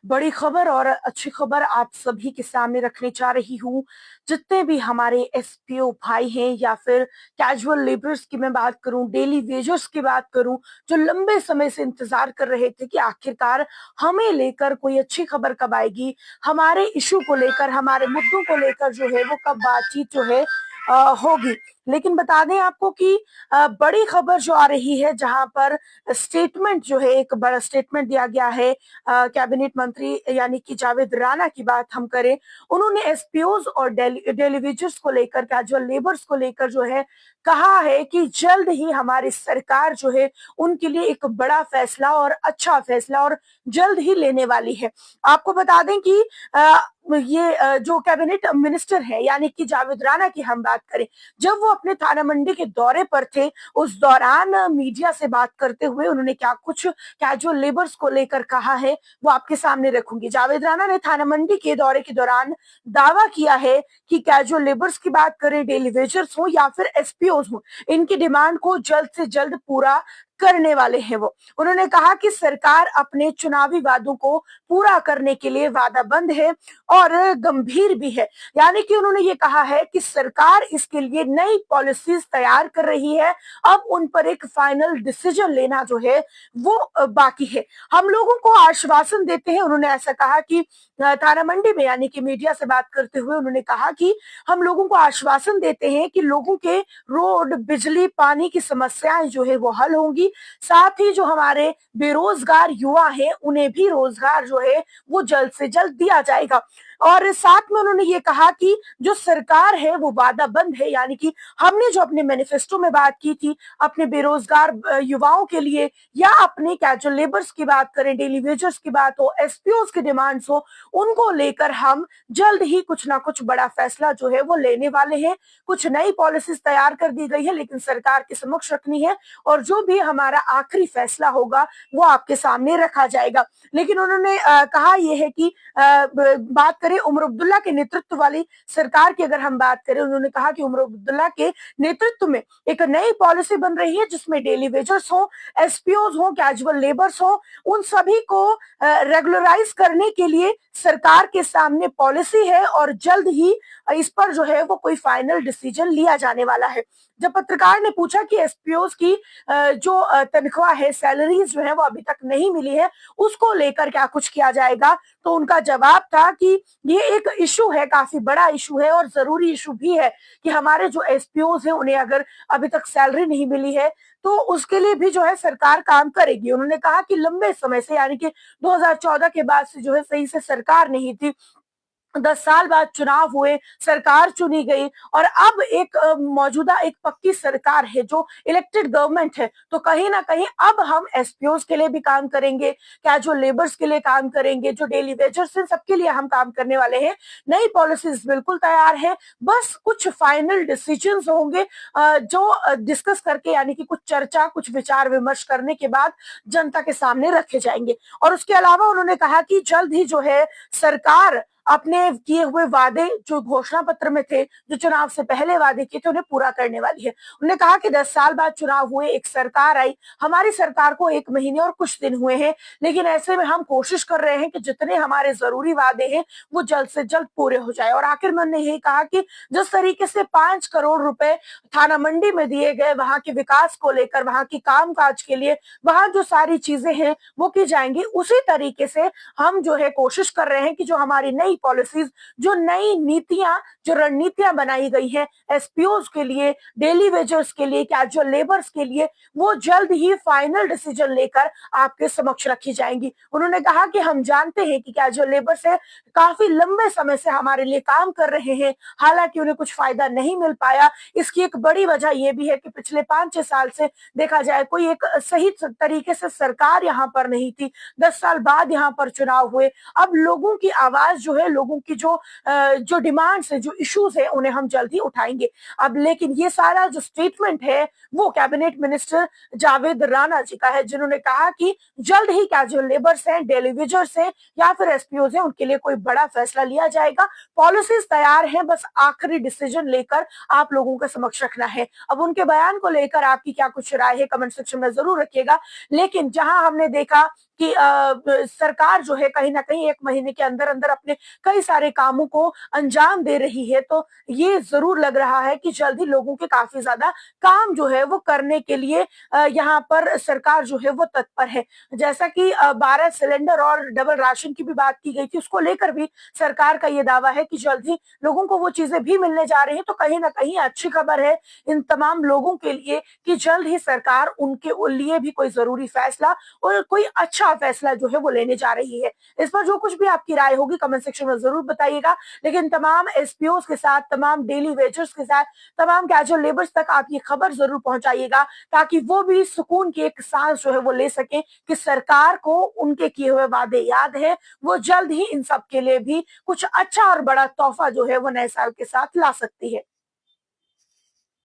बड़ी खबर और अच्छी खबर आप सभी के सामने रखने जा रही हूँ। जितने भी हमारे एसपीओ भाई हैं या फिर कैजुअल लेबरर्स की मैं बात करूं, डेली वेजर्स की बात करूं, जो लंबे समय से इंतजार कर रहे थे कि आखिरकार हमें लेकर कोई अच्छी खबर कब आएगी, हमारे इशू को लेकर, हमारे मुद्दों को लेकर जो है वो कब बातचीत जो है होगी। लेकिन बता दें आपको कि बड़ी खबर जो आ रही है, जहां पर स्टेटमेंट जो है, एक बड़ा स्टेटमेंट दिया गया है। कैबिनेट मंत्री यानी कि जावेद राणा की बात हम करें, उन्होंने एसपीओज और डेलीवेजर्स को लेकर, कैजुअल लेबर्स को लेकर जो है कहा है कि जल्द ही हमारी सरकार जो है उनके लिए एक बड़ा फैसला और अच्छा फैसला और जल्द ही लेने वाली है। आपको बता दें कि ये जो कैबिनेट मिनिस्टर है यानी कि जावेद राणा की हम बात करें, जब वो अपने थाना मंडी के दौरे पर थे, उस दौरान मीडिया से बात करते हुए उन्होंने क्या कुछ कैजुअल लेबर्स को लेकर कहा है वो आपके सामने रखूंगी। जावेद राणा ने थाना मंडी के दौरे के दौरान दावा किया है कि कैजुअल लेबर्स की बात करें, डेली वेजर्स हो या फिर एसपीओज हो, इनकी डिमांड को जल्द से जल्द पूरा करने वाले हैं वो। उन्होंने कहा कि सरकार अपने चुनावी वादों को पूरा करने के लिए वादाबंद है और गंभीर भी है। यानी कि उन्होंने ये कहा है कि सरकार इसके लिए नई पॉलिसीज तैयार कर रही है। अब उन पर एक फाइनल डिसीजन लेना जो है वो बाकी है। हम लोगों को आश्वासन देते हैं, उन्होंने ऐसा कहा कि थाना मंडी में यानी कि मीडिया से बात करते हुए उन्होंने कहा कि हम लोगों को आश्वासन देते हैं कि लोगों के रोड, बिजली, पानी की समस्याएं जो है वो हल होंगी। साथ ही जो हमारे बेरोजगार युवा हैं उन्हें भी रोजगार जो है वो जल्द से जल्द दिया जाएगा। और साथ में उन्होंने ये कहा कि जो सरकार है वो वादाबंद है, यानी कि हमने जो अपने मैनिफेस्टो में बात की थी अपने बेरोजगार युवाओं के लिए, या अपने कैजुअल लेबर्स की बात करें, डेली वेजर्स की बात हो, एसपीओस की डिमांड्स हो, उनको लेकर हम जल्द ही कुछ ना कुछ बड़ा फैसला जो है वो लेने वाले हैं। कुछ नई पॉलिसीज तैयार कर दी गई है लेकिन सरकार के समक्ष रखनी है, और जो भी हमारा आखिरी फैसला होगा वो आपके सामने रखा जाएगा। लेकिन उन्होंने कहा यह है कि बात करें उमर अब्दुल्ला के नेतृत्व वाली सरकार की, अगर हम बात करें, उन्होंने कहा कि उमर अब्दुल्ला के नेतृत्व में एक नई पॉलिसी बन रही है जिसमें डेली वेजर्स हो, एसपीओज हो, कैजुअल लेबर्स हो, उन सभी को रेगुलराइज करने के लिए सरकार के सामने पॉलिसी है और जल्द ही इस पर जो है वो कोई फाइनल डिसीजन लिया जाने वाला है। जब पत्रकार ने पूछा कि एसपीओज की जो तनख्वाह है, सैलरीज जो है वो अभी तक नहीं मिली है, उसको लेकर क्या कुछ किया जाएगा, तो उनका जवाब था कि ये एक इशू है, काफी बड़ा इशू है और जरूरी इशू भी है कि हमारे जो एसपीओज हैं उन्हें अगर अभी तक सैलरी नहीं मिली है तो उसके लिए भी जो है सरकार काम करेगी। उन्होंने कहा कि लंबे समय से यानी कि 2014 के बाद से जो है सही से सरकार नहीं थी, 10 साल बाद चुनाव हुए, सरकार चुनी गई और अब एक मौजूदा एक पक्की सरकार है जो इलेक्टेड गवर्नमेंट है, तो कहीं ना कहीं अब हम एसपीओज के लिए भी काम करेंगे, कैजुअल लेबर्स के लिए काम करेंगे, जो डेली वेजर्स हैं सबके लिए हम काम करने वाले हैं। नई पॉलिसीज बिल्कुल तैयार है, बस कुछ फाइनल डिसीजंस होंगे जो डिस्कस करके यानी कि कुछ चर्चा, कुछ विचार विमर्श करने के बाद जनता के सामने रखे जाएंगे। और उसके अलावा उन्होंने कहा कि जल्द ही जो है सरकार अपने किए हुए वादे जो घोषणा पत्र में थे, जो चुनाव से पहले वादे किए थे, उन्हें पूरा करने वाली है। उन्होंने कहा कि 10 साल बाद चुनाव हुए, एक सरकार आई, हमारी सरकार को 1 महीने और कुछ दिन हुए हैं, लेकिन ऐसे में हम कोशिश कर रहे हैं कि जितने हमारे जरूरी वादे हैं वो जल्द से जल्द पूरे हो जाए। और आखिर में उन्होंने यही कहा कि जिस तरीके से 5 करोड़ रुपए थाना मंडी में दिए गए, वहां के विकास को लेकर, वहां की कामकाज के लिए, वहां जो सारी चीजें हैं वो की जाएंगी, उसी तरीके से हम जो है कोशिश कर रहे हैं कि जो हमारी नई पॉलिसीज, जो नई नीतियां, जो रणनीतियां बनाई गई हैं एसपीओज के लिए, डेली वेजर्स के लिए, कैजुअल लेबर्स के लिए, वो जल्द ही फाइनल डिसीजन लेकर आपके समक्ष रखी जाएंगी। उन्होंने कहा कि हम जानते हैं कि कैजुअल लेबर्स है काफी लंबे समय से हमारे लिए काम कर रहे हैं, हालांकि उन्हें कुछ फायदा नहीं मिल पाया। इसकी एक बड़ी वजह यह भी है कि पिछले 5-6 साल से देखा जाए कोई एक सही तरीके से सरकार यहाँ पर नहीं थी। 10 साल बाद यहाँ पर चुनाव हुए, अब लोगों की आवाज जो है है, लोगों की जो डिमांड्स है, जो इश्यूज है, उन्हें हम जल्द ही उठाएंगे। अब लेकिन ये सारा जो स्टेटमेंट है वो कैबिनेट मिनिस्टर जावेद राणा जी का है, जिन्होंने कहा कि जल्द ही कैजुअल लेबर्स हैं, डेली वेजर्स हैं या फिर एसपीओ हैं, उनके लिए कोई बड़ा फैसला लिया जाएगा। पॉलिसीज तैयार हैं, बस आखिरी डिसीजन लेकर आप लोगों के समक्ष रखना है। अब उनके बयान को लेकर आपकी क्या कुछ राय है, कमेंट सेक्शन में जरूर रखिएगा। लेकिन जहां हमने देखा कि सरकार जो है कहीं ना कहीं 1 महीने के अंदर अंदर अपने कई सारे कामों को अंजाम दे रही है, तो ये जरूर लग रहा है कि जल्द ही लोगों के काफी ज्यादा काम जो है वो करने के लिए यहाँ पर सरकार जो है वो तत्पर है। जैसा कि 12 सिलेंडर और डबल राशन की भी बात की गई थी, उसको लेकर भी सरकार का ये दावा है कि जल्द ही लोगों को वो चीजें भी मिलने जा रही है। तो कहीं ना कहीं अच्छी खबर है इन तमाम लोगों के लिए कि जल्द ही सरकार उनके लिए भी कोई जरूरी फैसला और कोई अच्छा फैसला जो है वो लेने जा रही है। इस पर जो कुछ भी आपकी राय होगी कमेंट सेक्शन में जरूर बताइएगा। लेकिन तमाम एसपीओ के साथ, तमाम डेली वेजर्स के साथ, तमाम कैजुअल लेबर्स तक आप ये खबर जरूर पहुंचाइएगा, ताकि वो भी सुकून की एक सांस जो है वो ले सके कि सरकार को उनके किए हुए वादे याद है। वो जल्द ही इन सब के लिए भी कुछ अच्छा और बड़ा तोहफा जो है वो नए साल के साथ ला सकती है।